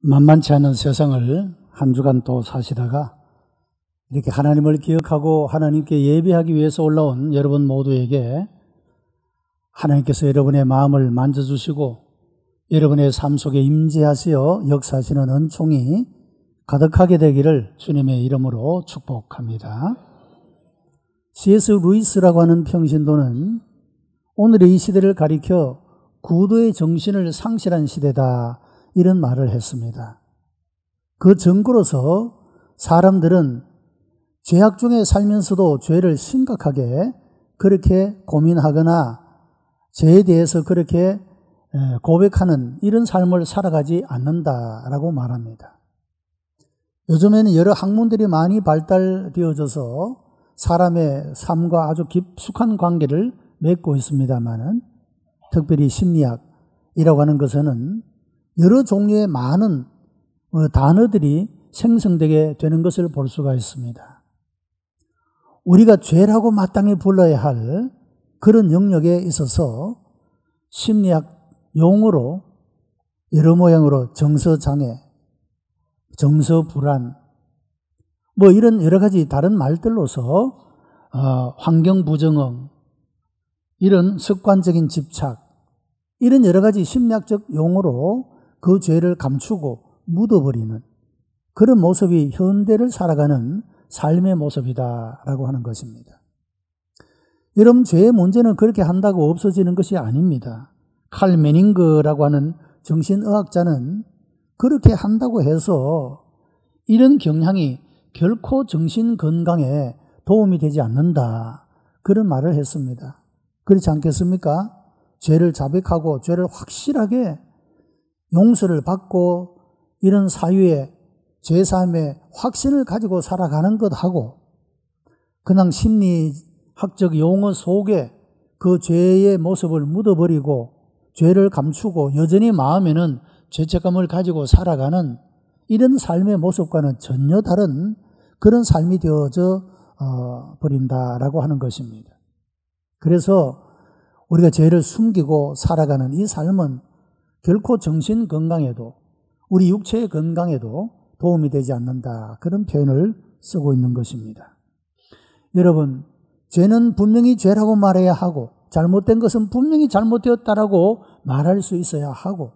만만치 않은 세상을 한 주간 또 사시다가 이렇게 하나님을 기억하고 하나님께 예배하기 위해서 올라온 여러분 모두에게 하나님께서 여러분의 마음을 만져주시고 여러분의 삶 속에 임재하시어 역사하시는 은총이 가득하게 되기를 주님의 이름으로 축복합니다. C.S. 루이스라고 하는 평신도는 오늘의 이 시대를 가리켜 구도의 정신을 상실한 시대다, 이런 말을 했습니다. 그 증거로서 사람들은 죄악 중에 살면서도 죄를 심각하게 그렇게 고민하거나 죄에 대해서 그렇게 고백하는 이런 삶을 살아가지 않는다라고 말합니다. 요즘에는 여러 학문들이 많이 발달되어져서 사람의 삶과 아주 깊숙한 관계를 맺고 있습니다만은, 특별히 심리학이라고 하는 것은 여러 종류의 많은 단어들이 생성되게 되는 것을 볼 수가 있습니다. 우리가 죄라고 마땅히 불러야 할 그런 영역에 있어서 심리학 용어로 여러 모양으로 정서장애, 정서불안, 이런 여러 가지 다른 말들로서 환경부정응, 이런 습관적인 집착, 이런 여러 가지 심리학적 용어로 그 죄를 감추고 묻어버리는 그런 모습이 현대를 살아가는 삶의 모습이다라고 하는 것입니다. 여러분, 죄의 문제는 그렇게 한다고 없어지는 것이 아닙니다. 칼 메닝그라고 하는 정신의학자는 그렇게 한다고 해서 이런 경향이 결코 정신 건강에 도움이 되지 않는다, 그런 말을 했습니다. 그렇지 않겠습니까? 죄를 자백하고 죄를 확실하게 용서를 받고 이런 사유의 죄사함의 확신을 가지고 살아가는 것하고, 그냥 심리학적 용어 속에 그 죄의 모습을 묻어버리고 죄를 감추고 여전히 마음에는 죄책감을 가지고 살아가는 이런 삶의 모습과는 전혀 다른 그런 삶이 되어져 버린다라고 하는 것입니다. 그래서 우리가 죄를 숨기고 살아가는 이 삶은 결코 정신 건강에도 우리 육체의 건강에도 도움이 되지 않는다, 그런 표현을 쓰고 있는 것입니다. 여러분, 죄는 분명히 죄라고 말해야 하고 잘못된 것은 분명히 잘못되었다라고 말할 수 있어야 하고,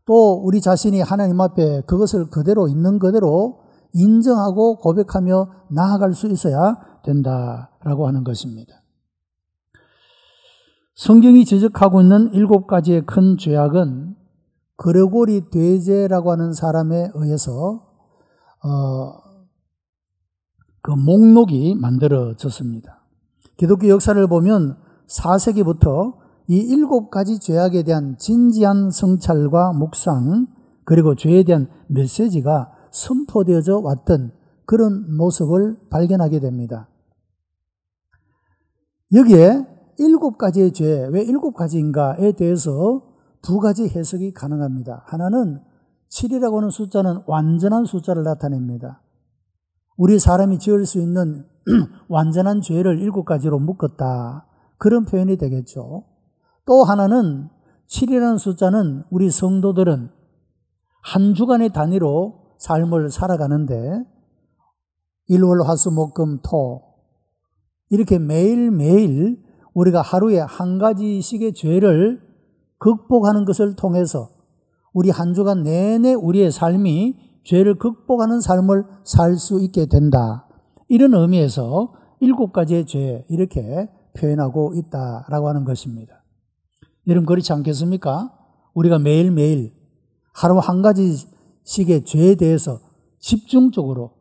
또 우리 자신이 하나님 앞에 그것을 그대로 있는 그대로 인정하고 고백하며 나아갈 수 있어야 된다라고 하는 것입니다. 성경이 지적하고 있는 7가지의 큰 죄악은 그레고리 대제라고 하는 사람에 의해서 그 목록이 만들어졌습니다. 기독교 역사를 보면 4세기부터 이 7가지 죄악에 대한 진지한 성찰과 묵상, 그리고 죄에 대한 메시지가 선포되어져 왔던 그런 모습을 발견하게 됩니다. 여기에 7가지의 죄, 왜 7가지인가에 대해서 2가지 해석이 가능합니다. 하나는 7이라고 하는 숫자는 완전한 숫자를 나타냅니다. 우리 사람이 지을 수 있는 완전한 죄를 7가지로 묶었다, 그런 표현이 되겠죠. 또 하나는 7이라는 숫자는 우리 성도들은 한 주간의 단위로 삶을 살아가는데 일월 화수 목금 토 이렇게 매일매일 우리가 하루에 한 가지씩의 죄를 극복하는 것을 통해서 우리 한 주간 내내 우리의 삶이 죄를 극복하는 삶을 살 수 있게 된다, 이런 의미에서 7가지의 죄, 이렇게 표현하고 있다라고 하는 것입니다. 여러분, 그렇지 않겠습니까? 우리가 매일매일 하루 한 가지씩의 죄에 대해서 집중적으로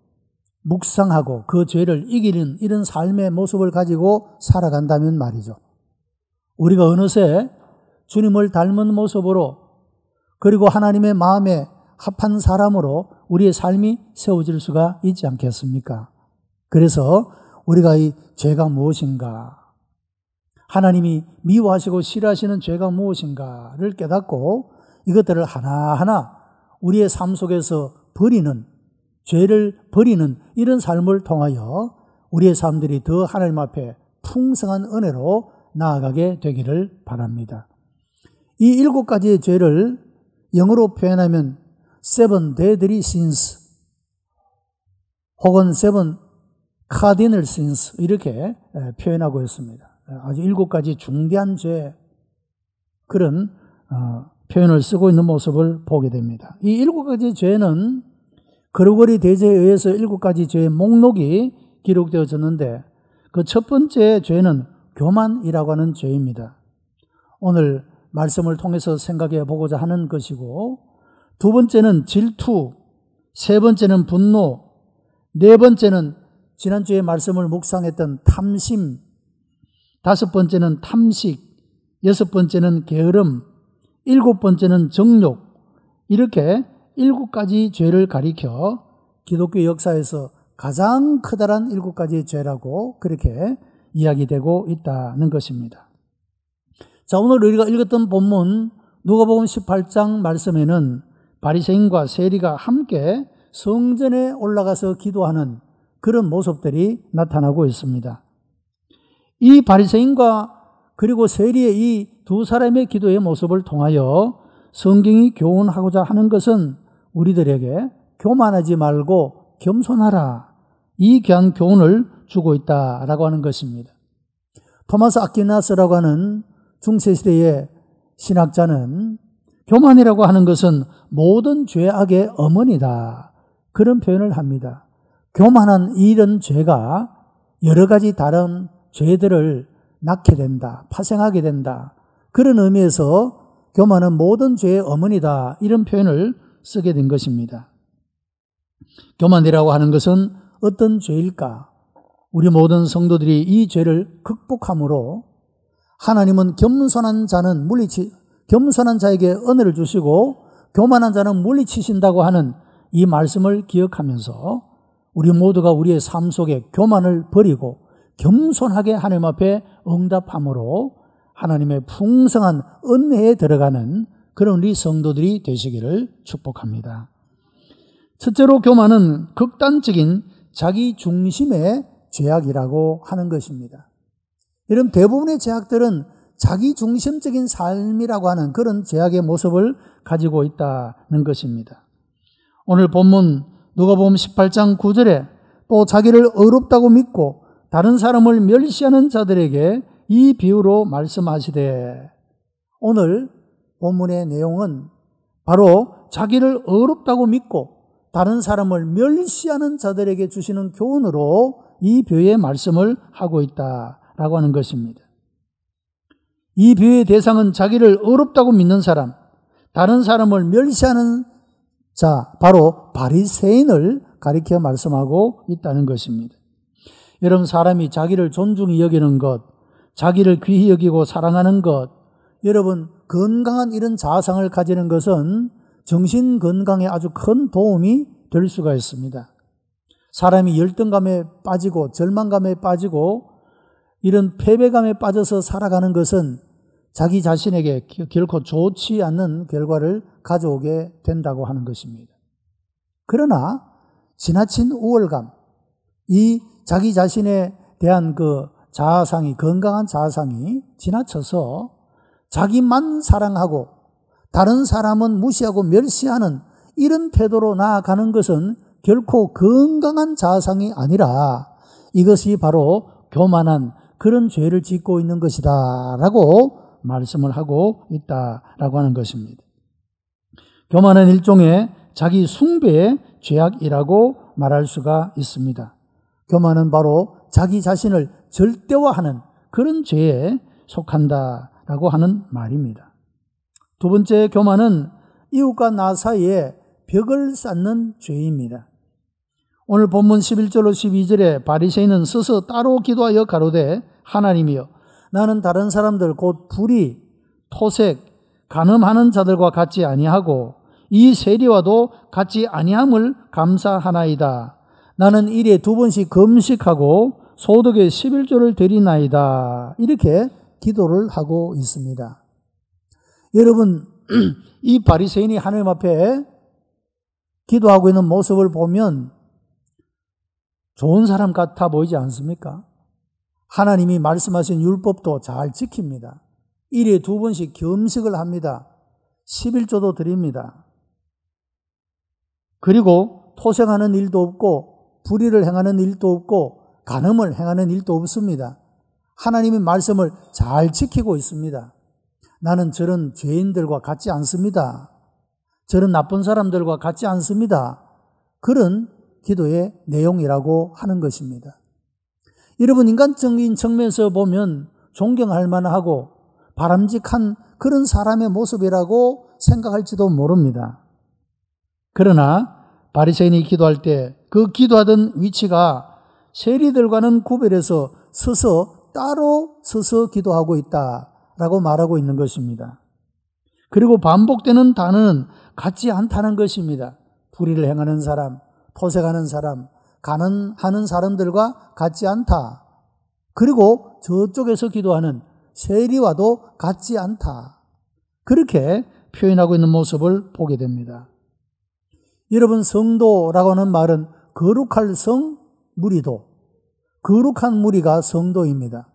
묵상하고 그 죄를 이기는 이런 삶의 모습을 가지고 살아간다면 말이죠. 우리가 어느새 주님을 닮은 모습으로, 그리고 하나님의 마음에 합한 사람으로 우리의 삶이 세워질 수가 있지 않겠습니까? 그래서 우리가 이 죄가 무엇인가, 하나님이 미워하시고 싫어하시는 죄가 무엇인가를 깨닫고 이것들을 하나하나 우리의 삶 속에서 죄를 버리는 이런 삶을 통하여 우리의 삶들이 더 하나님 앞에 풍성한 은혜로 나아가게 되기를 바랍니다. 이 7가지의 죄를 영어로 표현하면 seven deadly sins 혹은 seven cardinal sins 이렇게 표현하고 있습니다. 아주 7가지 중대한 죄 그런 표현을 쓰고 있는 모습을 보게 됩니다. 이 7가지 죄는 그르고리 대제에 의해서 7가지 죄의 목록이 기록되어졌는데 그 첫 번째 죄는 교만이라고 하는 죄입니다. 오늘 말씀을 통해서 생각해 보고자 하는 것이고 두 번째는 질투, 세 번째는 분노, 네 번째는 지난주에 말씀을 묵상했던 탐심, 다섯 번째는 탐식, 여섯 번째는 게으름, 일곱 번째는 정욕 이렇게 7가지 죄를 가리켜 기독교 역사에서 가장 크다란 7가지 죄라고 그렇게 이야기되고 있다는 것입니다. 자, 오늘 우리가 읽었던 본문 누가복음 18장 말씀에는 바리새인과 세리가 함께 성전에 올라가서 기도하는 그런 모습들이 나타나고 있습니다. 이 바리새인과 그리고 세리의 이 두 사람의 기도의 모습을 통하여 성경이 교훈하고자 하는 것은 우리들에게 교만하지 말고 겸손하라 이 귀한 교훈을 주고 있다라고 하는 것입니다. 토마스 아퀴나스라고 하는 중세시대의 신학자는 교만이라고 하는 것은 모든 죄악의 어머니다 그런 표현을 합니다. 교만한 이런 죄가 여러 가지 다른 죄들을 낳게 된다, 파생하게 된다. 그런 의미에서 교만은 모든 죄의 어머니다 이런 표현을 쓰게 된 것입니다. 교만이라고 하는 것은 어떤 죄일까? 우리 모든 성도들이 이 죄를 극복함으로 하나님은 겸손한 자에게 은혜를 주시고 교만한 자는 물리치신다고 하는 이 말씀을 기억하면서 우리 모두가 우리의 삶 속에 교만을 버리고 겸손하게 하나님 앞에 응답함으로 하나님의 풍성한 은혜에 들어가는 그런 우리 성도들이 되시기를 축복합니다. 첫째로 교만은 극단적인 자기 중심의 죄악이라고 하는 것입니다. 이런 대부분의 죄악들은 자기 중심적인 삶이라고 하는 그런 죄악의 모습을 가지고 있다는 것입니다. 오늘 본문 누가복음 18장 9절에 또 자기를 의롭다고 믿고 다른 사람을 멸시하는 자들에게 이 비유로 말씀하시되 오늘 본문의 내용은 바로 자기를 의롭다고 믿고 다른 사람을 멸시하는 자들에게 주시는 교훈으로 이 비유의 말씀을 하고 있다라고 하는 것입니다. 이 비유의 대상은 자기를 의롭다고 믿는 사람, 다른 사람을 멸시하는 자, 바로 바리새인을 가리켜 말씀하고 있다는 것입니다. 여러분, 사람이 자기를 존중히 여기는 것, 자기를 귀히 여기고 사랑하는 것, 여러분 건강한 이런 자아상을 가지는 것은 정신 건강에 아주 큰 도움이 될 수가 있습니다. 사람이 열등감에 빠지고 절망감에 빠지고 이런 패배감에 빠져서 살아가는 것은 자기 자신에게 결코 좋지 않는 결과를 가져오게 된다고 하는 것입니다. 그러나 지나친 우월감, 이 자기 자신에 대한 그 자아상이, 건강한 자아상이 지나쳐서 자기만 사랑하고 다른 사람은 무시하고 멸시하는 이런 태도로 나아가는 것은 결코 건강한 자아상이 아니라 이것이 바로 교만한 그런 죄를 짓고 있는 것이다 라고 말씀을 하고 있다라고 하는 것입니다. 교만은 일종의 자기 숭배의 죄악이라고 말할 수가 있습니다. 교만은 바로 자기 자신을 절대화하는 그런 죄에 속한다라고 하는 말입니다. 두 번째, 교만은 이웃과 나 사이에 벽을 쌓는 죄입니다. 오늘 본문 11절로 12절에 바리새인은 서서 따로 기도하여 가로되 하나님이여 나는 다른 사람들 곧 불의, 토색, 간음하는 자들과 같지 아니하고 이 세리와도 같지 아니함을 감사하나이다. 나는 일에 2번씩 금식하고 소득의 11조를 드리나이다. 이렇게 기도를 하고 있습니다. 여러분, 이 바리새인이 하나님 앞에 기도하고 있는 모습을 보면 좋은 사람 같아 보이지 않습니까? 하나님이 말씀하신 율법도 잘 지킵니다. 일에 2번씩 금식을 합니다. 11조도 드립니다. 그리고 토생하는 일도 없고 불의를 행하는 일도 없고 간음을 행하는 일도 없습니다. 하나님의 말씀을 잘 지키고 있습니다. 나는 저런 죄인들과 같지 않습니다. 저런 나쁜 사람들과 같지 않습니다. 그런 기도의 내용이라고 하는 것입니다. 여러분, 인간적인 측면에서 보면 존경할 만하고 바람직한 그런 사람의 모습이라고 생각할지도 모릅니다. 그러나 바리새인이 기도할 때 그 기도하던 위치가 세리들과는 구별해서 따로 서서 기도하고 있다라고 말하고 있는 것입니다. 그리고 반복되는 단어는 같지 않다는 것입니다. 불의를 행하는 사람, 토색하는 사람, 가난하는 사람들과 같지 않다. 그리고 저쪽에서 기도하는 세리와도 같지 않다. 그렇게 표현하고 있는 모습을 보게 됩니다. 여러분, 성도라고 하는 말은 거룩할 성, 무리도, 거룩한 무리가 성도입니다.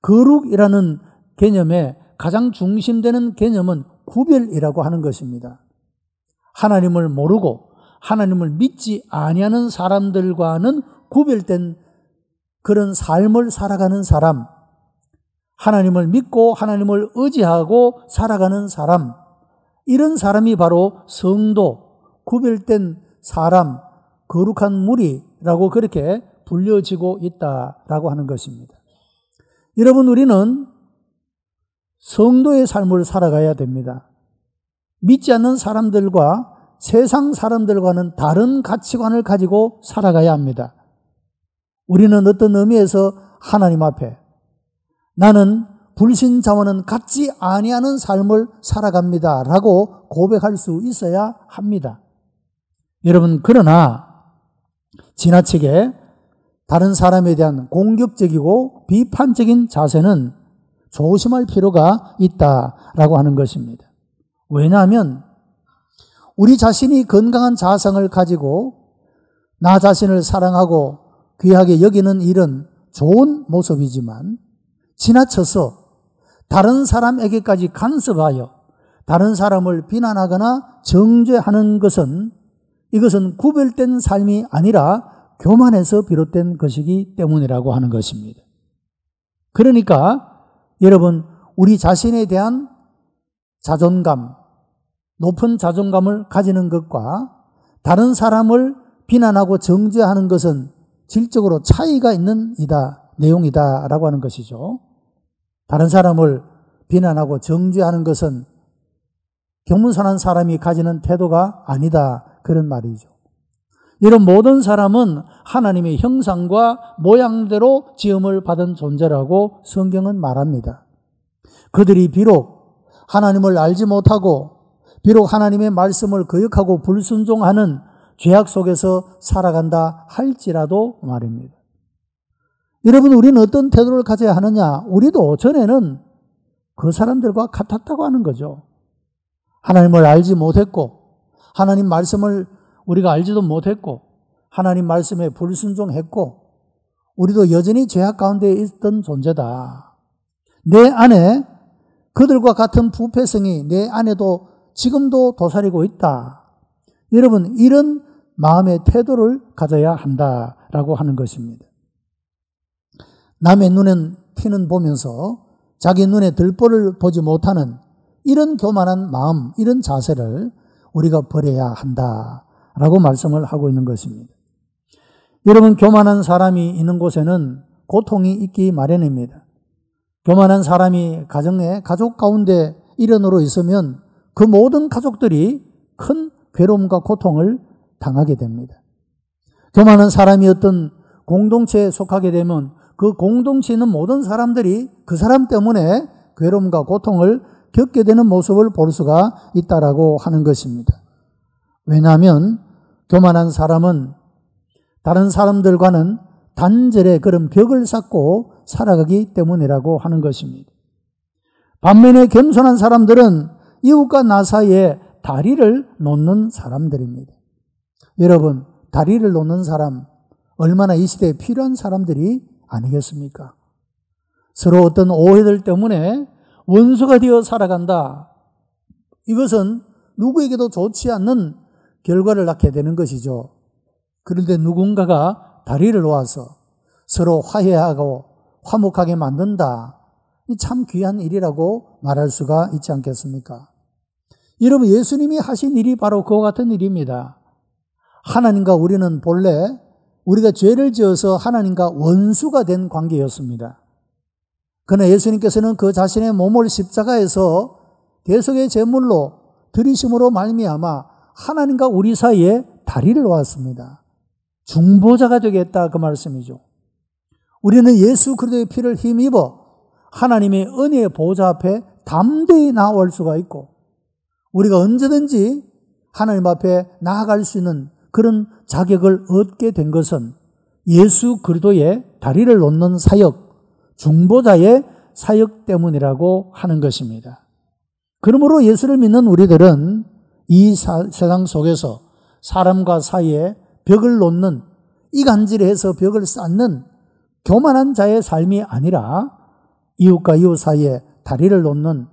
거룩이라는 개념의 가장 중심되는 개념은 구별이라고 하는 것입니다. 하나님을 모르고 하나님을 믿지 아니하는 사람들과는 구별된 그런 삶을 살아가는 사람, 하나님을 믿고 하나님을 의지하고 살아가는 사람, 이런 사람이 바로 성도, 구별된 사람, 거룩한 무리라고 그렇게 불려지고 있다라고 하는 것입니다. 여러분, 우리는 성도의 삶을 살아가야 됩니다. 믿지 않는 사람들과 세상 사람들과는 다른 가치관을 가지고 살아가야 합니다. 우리는 어떤 의미에서 하나님 앞에 나는 불신자와는 같지 아니하는 삶을 살아갑니다 라고 고백할 수 있어야 합니다. 여러분, 그러나 지나치게 다른 사람에 대한 공격적이고 비판적인 자세는 조심할 필요가 있다라고 하는 것입니다. 왜냐하면 우리 자신이 건강한 자성을 가지고 나 자신을 사랑하고 귀하게 여기는 일은 좋은 모습이지만 지나쳐서 다른 사람에게까지 간섭하여 다른 사람을 비난하거나 정죄하는 것은 이것은 구별된 삶이 아니라 교만에서 비롯된 것이기 때문이라고 하는 것입니다. 그러니까 여러분, 우리 자신에 대한 자존감, 높은 자존감을 가지는 것과 다른 사람을 비난하고 정죄하는 것은 질적으로 차이가 있는 내용이다라고 하는 것이죠. 다른 사람을 비난하고 정죄하는 것은 겸손한 사람이 가지는 태도가 아니다, 그런 말이죠. 이런 모든 사람은 하나님의 형상과 모양대로 지음을 받은 존재라고 성경은 말합니다. 그들이 비록 하나님을 알지 못하고 비록 하나님의 말씀을 거역하고 불순종하는 죄악 속에서 살아간다 할지라도 말입니다. 여러분, 우리는 어떤 태도를 가져야 하느냐? 우리도 전에는 그 사람들과 같았다고 하는 거죠. 하나님을 알지 못했고 하나님 말씀을 우리가 알지도 못했고 하나님 말씀에 불순종했고 우리도 여전히 죄악 가운데 있던 존재다. 내 안에 그들과 같은 부패성이 내 안에도 지금도 도사리고 있다. 여러분, 이런 마음의 태도를 가져야 한다라고 하는 것입니다. 남의 눈엔 티는 보면서 자기 눈에 들보를 보지 못하는 이런 교만한 마음, 이런 자세를 우리가 버려야 한다라고 말씀을 하고 있는 것입니다. 여러분, 교만한 사람이 있는 곳에는 고통이 있기 마련입니다. 교만한 사람이 가족 가운데 일원으로 있으면 그 모든 가족들이 큰 괴로움과 고통을 당하게 됩니다. 교만한 사람이 어떤 공동체에 속하게 되면 그 공동체에 있는 모든 사람들이 그 사람 때문에 괴로움과 고통을 겪게 되는 모습을 볼 수가 있다라고 하는 것입니다. 왜냐하면 교만한 사람은 다른 사람들과는 단절의 그런 벽을 쌓고 살아가기 때문이라고 하는 것입니다. 반면에 겸손한 사람들은 이웃과 나 사이에 다리를 놓는 사람들입니다. 여러분, 다리를 놓는 사람 얼마나 이 시대에 필요한 사람들이 아니겠습니까? 서로 어떤 오해들 때문에 원수가 되어 살아간다. 이것은 누구에게도 좋지 않는 결과를 낳게 되는 것이죠. 그런데 누군가가 다리를 놓아서 서로 화해하고 화목하게 만든다. 참 귀한 일이라고 말할 수가 있지 않겠습니까? 여러분, 예수님이 하신 일이 바로 그와 같은 일입니다. 하나님과 우리는 본래 우리가 죄를 지어서 하나님과 원수가 된 관계였습니다. 그러나 예수님께서는 그 자신의 몸을 십자가에서 대속의 제물로 들이심으로 말미암아 하나님과 우리 사이에 다리를 놓았습니다. 중보자가 되겠다, 그 말씀이죠. 우리는 예수 그리스도의 피를 힘입어 하나님의 은혜의 보좌 앞에 담대히 나올 수가 있고, 우리가 언제든지 하나님 앞에 나아갈 수 있는 그런 자격을 얻게 된 것은 예수 그리스도의 다리를 놓는 사역, 중보자의 사역 때문이라고 하는 것입니다. 그러므로 예수를 믿는 우리들은 이 세상 속에서 사람과 사이에 벽을 놓는, 이간질해서 벽을 쌓는 교만한 자의 삶이 아니라 이웃과 이웃 사이에 다리를 놓는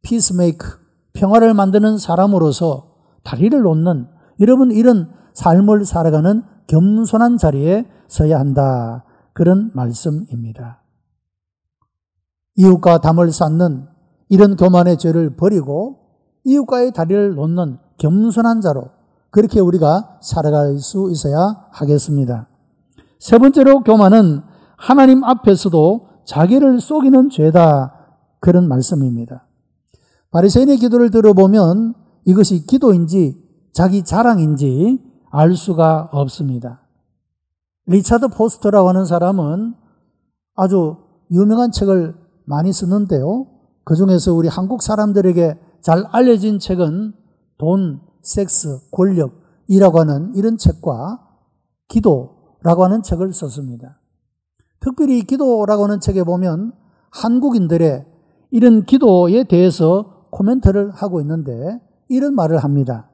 피스메이크, 평화를 만드는 사람으로서 다리를 놓는, 여러분, 이런 삶을 살아가는 겸손한 자리에 서야 한다, 그런 말씀입니다. 이웃과 담을 쌓는 이런 교만의 죄를 버리고 이웃과의 다리를 놓는 겸손한 자로 그렇게 우리가 살아갈 수 있어야 하겠습니다. 세 번째로, 교만은 하나님 앞에서도 자기를 속이는 죄다, 그런 말씀입니다. 바리새인의 기도를 들어보면 이것이 기도인지 자기 자랑인지 알 수가 없습니다. 리차드 포스터라고 하는 사람은 아주 유명한 책을 많이 쓰는데요, 그 중에서 우리 한국 사람들에게 잘 알려진 책은 돈, 섹스, 권력이라고 하는 이런 책과 기도라고 하는 책을 썼습니다. 특별히 기도라고 하는 책에 보면 한국인들의 이런 기도에 대해서 코멘트를 하고 있는데 이런 말을 합니다.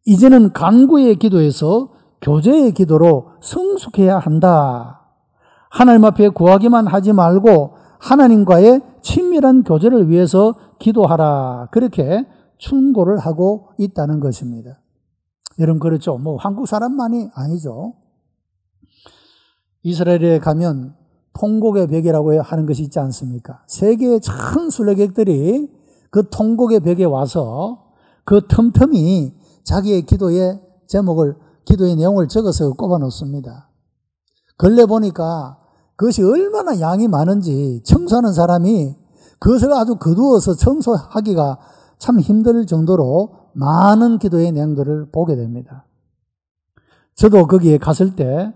이제는 간구의 기도에서 교제의 기도로 성숙해야 한다. 하나님 앞에 구하기만 하지 말고 하나님과의 친밀한 교제를 위해서 기도하라. 그렇게 충고를 하고 있다는 것입니다. 여러분, 그렇죠. 한국 사람만이 아니죠. 이스라엘에 가면 통곡의 벽이라고 하는 것이 있지 않습니까? 세계의 전 순례객들이 그 통곡의 벽에 와서 그 틈틈이 자기의 기도의 제목을, 기도의 내용을 적어서 꼽아 놓습니다. 근래 보니까 그것이 얼마나 양이 많은지 청소하는 사람이 그것을 아주 거두어서 청소하기가 참 힘들 정도로 많은 기도의 내용들을 보게 됩니다. 저도 거기에 갔을 때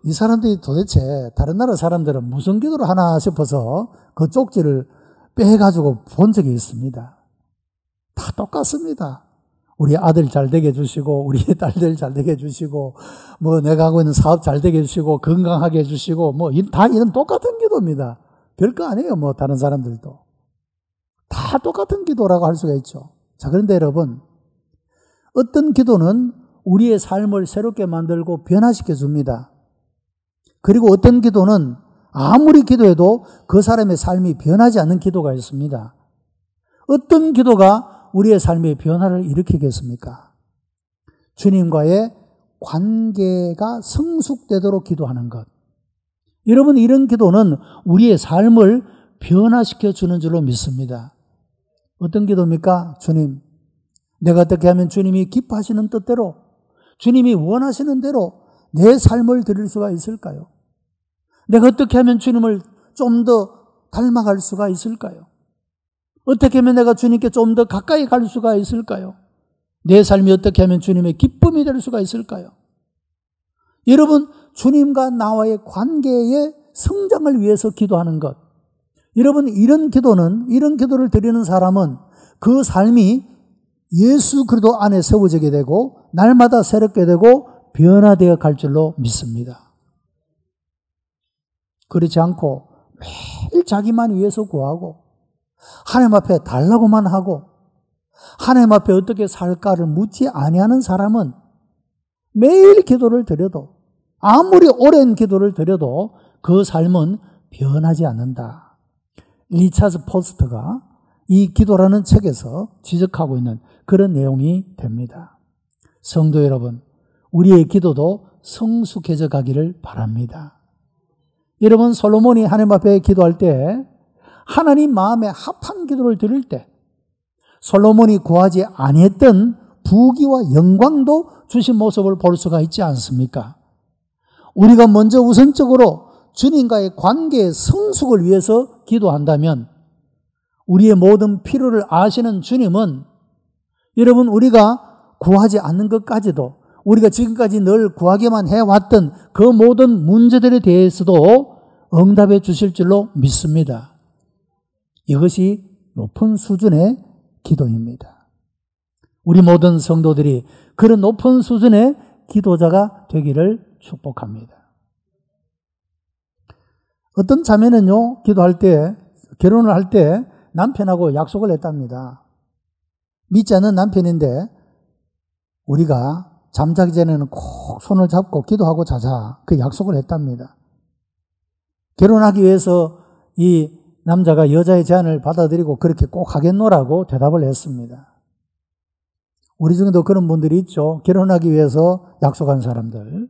이 사람들이 도대체 다른 나라 사람들은 무슨 기도를 하나 싶어서 그 쪽지를 빼가지고 본 적이 있습니다. 다 똑같습니다. 우리 아들 잘 되게 해주시고, 우리 딸들 잘 되게 해주시고, 내가 하고 있는 사업 잘 되게 해주시고, 건강하게 해주시고, 다 이런 똑같은 기도입니다. 별거 아니에요, 다른 사람들도. 다 똑같은 기도라고 할 수가 있죠. 자, 그런데 여러분, 어떤 기도는 우리의 삶을 새롭게 만들고 변화시켜 줍니다. 그리고 어떤 기도는 아무리 기도해도 그 사람의 삶이 변하지 않는 기도가 있습니다. 어떤 기도가 우리의 삶의 변화를 일으키겠습니까? 주님과의 관계가 성숙되도록 기도하는 것. 여러분, 이런 기도는 우리의 삶을 변화시켜 주는 줄로 믿습니다. 어떤 기도입니까? 주님, 내가 어떻게 하면 주님이 기뻐하시는 뜻대로, 주님이 원하시는 대로 내 삶을 드릴 수가 있을까요? 내가 어떻게 하면 주님을 좀 더 닮아갈 수가 있을까요? 어떻게 하면 내가 주님께 좀 더 가까이 갈 수가 있을까요? 내 삶이 어떻게 하면 주님의 기쁨이 될 수가 있을까요? 여러분, 주님과 나와의 관계의 성장을 위해서 기도하는 것. 여러분, 이런 기도를 드리는 사람은 그 삶이 예수 그리스도 안에 세워지게 되고 날마다 새롭게 되고 변화되어 갈 줄로 믿습니다. 그렇지 않고 매일 자기만 위해서 구하고 하나님 앞에 달라고만 하고 하나님 앞에 어떻게 살까를 묻지 아니하는 사람은 매일 기도를 드려도, 아무리 오랜 기도를 드려도 그 삶은 변하지 않는다. 리차드 포스터가 이 기도라는 책에서 지적하고 있는 그런 내용이 됩니다. 성도 여러분, 우리의 기도도 성숙해져 가기를 바랍니다. 여러분, 솔로몬이 하나님 앞에 기도할 때 하나님 마음에 합한 기도를 드릴 때 솔로몬이 구하지 아니했던 부귀와 영광도 주신 모습을 볼 수가 있지 않습니까? 우리가 먼저 우선적으로 주님과의 관계의 성숙을 위해서 기도한다면 우리의 모든 필요를 아시는 주님은 여러분, 우리가 구하지 않는 것까지도 우리가 지금까지 늘 구하기만 해왔던 그 모든 문제들에 대해서도 응답해 주실 줄로 믿습니다. 이것이 높은 수준의 기도입니다. 우리 모든 성도들이 그런 높은 수준의 기도자가 되기를 축복합니다. 어떤 자매는요, 기도할 때, 결혼을 할 때 남편하고 약속을 했답니다. 믿지 않는 남편인데 우리가 잠자기 전에는 꼭 손을 잡고 기도하고 자자, 그 약속을 했답니다. 결혼하기 위해서 이 남자가 여자의 제안을 받아들이고 그렇게 꼭 하겠노라고 대답을 했습니다. 우리 중에도 그런 분들이 있죠. 결혼하기 위해서 약속한 사람들.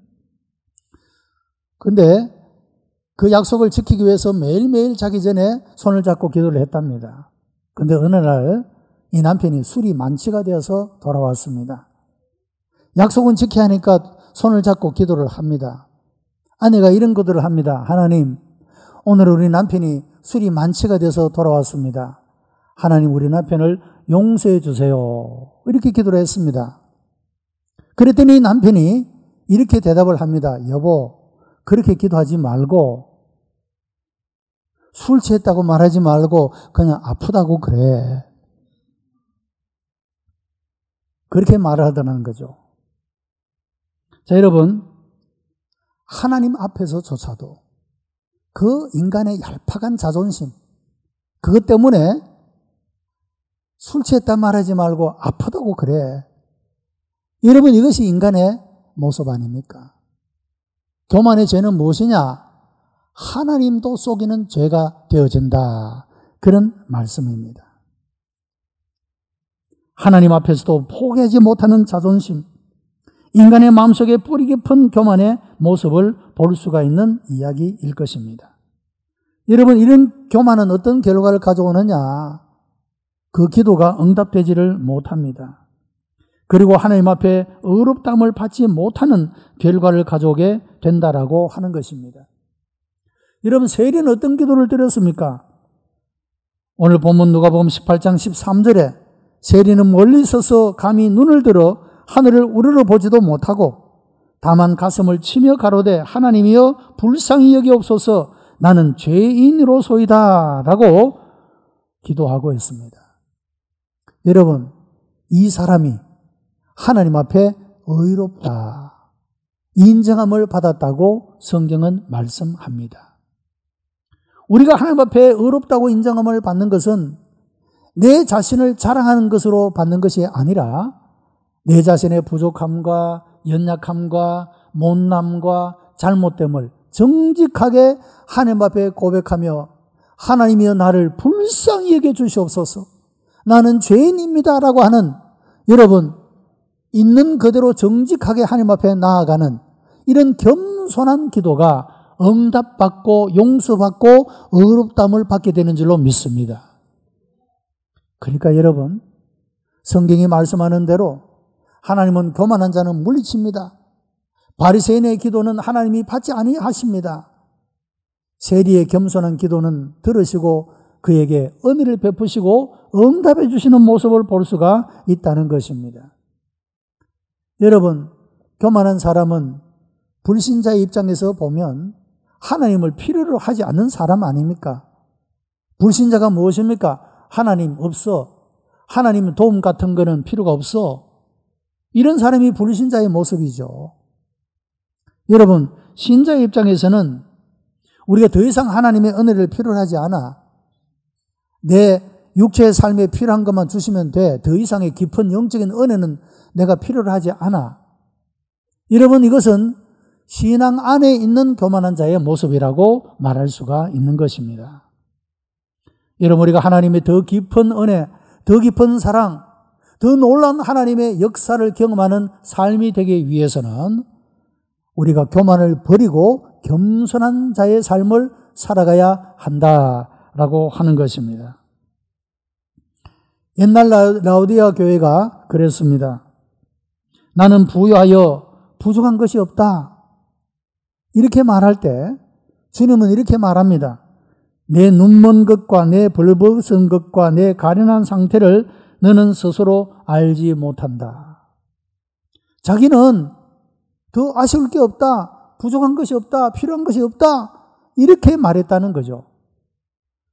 근데 그 약속을 지키기 위해서 매일매일 자기 전에 손을 잡고 기도를 했답니다. 근데 어느 날 이 남편이 술이 만취가 되어서 돌아왔습니다. 약속은 지켜야 하니까 손을 잡고 기도를 합니다. 아내가 이런 기도를 합니다. 하나님, 오늘 우리 남편이 술이 만취가 돼서 돌아왔습니다. 하나님, 우리 남편을 용서해 주세요. 이렇게 기도를 했습니다. 그랬더니 남편이 이렇게 대답을 합니다. 여보, 그렇게 기도하지 말고 술 취했다고 말하지 말고 그냥 아프다고 그래. 그렇게 말을 하더라는 거죠. 자, 여러분, 하나님 앞에서조차도 그 인간의 얄팍한 자존심, 그것 때문에 술 취했다 말하지 말고 아프다고 그래. 여러분, 이것이 인간의 모습 아닙니까? 교만의 죄는 무엇이냐? 하나님도 속이는 죄가 되어진다. 그런 말씀입니다. 하나님 앞에서도 포기하지 못하는 자존심, 인간의 마음속에 뿌리 깊은 교만의 모습을 볼 수가 있는 이야기일 것입니다. 여러분, 이런 교만은 어떤 결과를 가져오느냐? 그 기도가 응답되지를 못합니다. 그리고 하나님 앞에 의롭다함을 받지 못하는 결과를 가져오게 된다라고 하는 것입니다. 여러분, 세리는 어떤 기도를 드렸습니까? 오늘 본문 누가복음 18장 13절에 세리는 멀리 서서 감히 눈을 들어 하늘을 우러러 보지도 못하고 다만 가슴을 치며 가로되 하나님이여 불쌍히 여기옵소서 나는 죄인으로소이다 라고 기도하고 있습니다. 여러분, 이 사람이 하나님 앞에 의롭다, 인정함을 받았다고 성경은 말씀합니다. 우리가 하나님 앞에 의롭다고 인정함을 받는 것은 내 자신을 자랑하는 것으로 받는 것이 아니라 내 자신의 부족함과 연약함과 못남과 잘못됨을 정직하게 하나님 앞에 고백하며 하나님이여 나를 불쌍히 여겨 주시옵소서, 나는 죄인입니다 라고 하는, 여러분, 있는 그대로 정직하게 하나님 앞에 나아가는 이런 겸손한 기도가 응답받고 용서받고 의롭다함을 받게 되는 줄로 믿습니다. 그러니까 여러분, 성경이 말씀하는 대로 하나님은 교만한 자는 물리칩니다. 바리새인의 기도는 하나님이 받지 아니하십니다. 세리의 겸손한 기도는 들으시고 그에게 은혜를 베푸시고 응답해 주시는 모습을 볼 수가 있다는 것입니다. 여러분, 교만한 사람은 불신자의 입장에서 보면 하나님을 필요로 하지 않는 사람 아닙니까? 불신자가 무엇입니까? 하나님 없어. 하나님 도움 같은 거는 필요가 없어. 이런 사람이 불신자의 모습이죠. 여러분, 신자의 입장에서는 우리가 더 이상 하나님의 은혜를 필요로 하지 않아. 내 육체의 삶에 필요한 것만 주시면 돼. 더 이상의 깊은 영적인 은혜는 내가 필요로 하지 않아. 여러분, 이것은 신앙 안에 있는 교만한 자의 모습이라고 말할 수가 있는 것입니다. 여러분, 우리가 하나님의 더 깊은 은혜, 더 깊은 사랑, 더 놀라운 하나님의 역사를 경험하는 삶이 되기 위해서는 우리가 교만을 버리고 겸손한 자의 삶을 살아가야 한다라고 하는 것입니다. 옛날 라오디게아 교회가 그랬습니다. 나는 부유하여 부족한 것이 없다. 이렇게 말할 때 주님은 이렇게 말합니다. 내 눈먼 것과 내 벌벗은 것과 내 가련한 상태를 너는 스스로 알지 못한다. 자기는 더 아쉬울 게 없다. 부족한 것이 없다. 필요한 것이 없다. 이렇게 말했다는 거죠.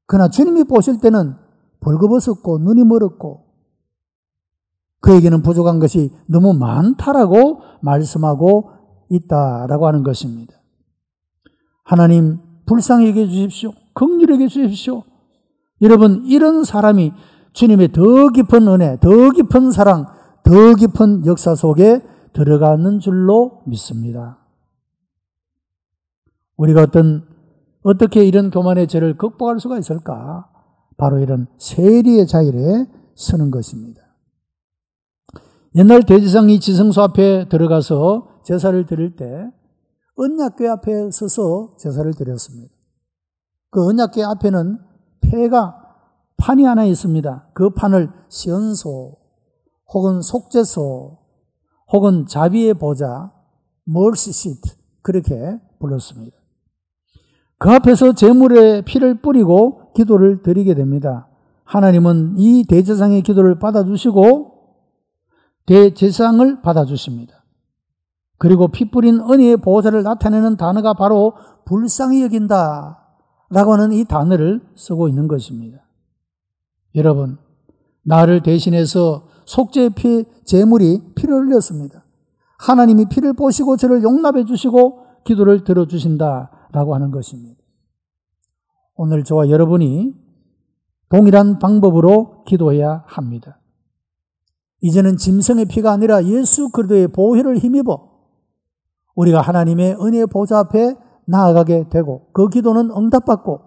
그러나 주님이 보실 때는 벌거벗었고 눈이 멀었고 그에게는 부족한 것이 너무 많다라고 말씀하고 있다라고 하는 것입니다. 하나님 불쌍히 여겨 주십시오. 긍휼히 여겨 주십시오. 여러분, 이런 사람이 주님의 더 깊은 은혜, 더 깊은 사랑, 더 깊은 역사 속에 들어가는 줄로 믿습니다. 우리가 어떻게 이런 교만의 죄를 극복할 수가 있을까? 바로 이런 세리의 자율에 서는 것입니다. 옛날 대제사장이 지성소 앞에 들어가서 제사를 드릴 때 언약궤 앞에 서서 제사를 드렸습니다. 그 언약궤 앞에는 판이 하나 있습니다. 그 판을 시언소 혹은 속죄소 혹은 자비의 보좌, 멀시 시트 그렇게 불렀습니다. 그 앞에서 제물에 피를 뿌리고 기도를 드리게 됩니다. 하나님은 이 대제사장의 기도를 받아주시고 대제사장을 받아주십니다. 그리고 피 뿌린 은혜의 보호자를 나타내는 단어가 바로 불쌍히 여긴다 라고 하는 이 단어를 쓰고 있는 것입니다. 여러분, 나를 대신해서 속죄의 제물이 피를 흘렸습니다. 하나님이 피를 보시고 저를 용납해 주시고 기도를 들어주신다라고 하는 것입니다. 오늘 저와 여러분이 동일한 방법으로 기도해야 합니다. 이제는 짐승의 피가 아니라 예수 그리스도의 보혈을 힘입어 우리가 하나님의 은혜의 보좌 앞에 나아가게 되고 그 기도는 응답받고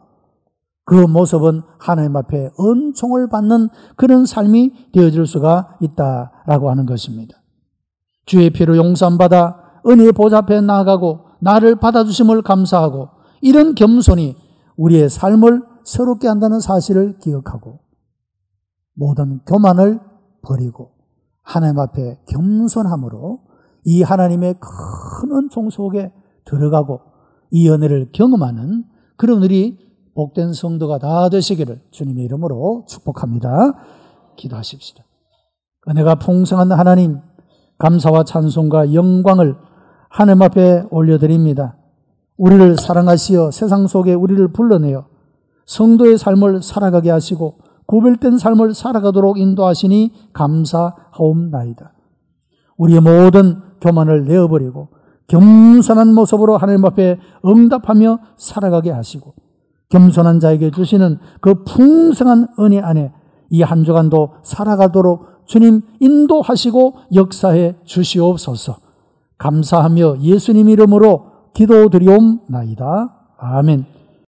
그 모습은 하나님 앞에 은총을 받는 그런 삶이 되어질 수가 있다라고 하는 것입니다. 주의 피로 용서받아 은혜의 보좌 앞에 나아가고 나를 받아주심을 감사하고 이런 겸손이 우리의 삶을 새롭게 한다는 사실을 기억하고 모든 교만을 버리고 하나님 앞에 겸손함으로 이 하나님의 큰 은총 속에 들어가고 이 은혜를 경험하는 그런 우리 복된 성도가 다 되시기를 주님의 이름으로 축복합니다. 기도하십시다. 은혜가 풍성한 하나님, 감사와 찬송과 영광을 하나님 앞에 올려드립니다. 우리를 사랑하시어 세상 속에 우리를 불러내어 성도의 삶을 살아가게 하시고 구별된 삶을 살아가도록 인도하시니 감사하옵나이다. 우리의 모든 교만을 내어버리고 겸손한 모습으로 하나님 앞에 응답하며 살아가게 하시고 겸손한 자에게 주시는 그 풍성한 은혜 안에 이 한 주간도 살아가도록 주님 인도하시고 역사해 주시옵소서. 감사하며 예수님 이름으로 기도드리옵나이다. 아멘.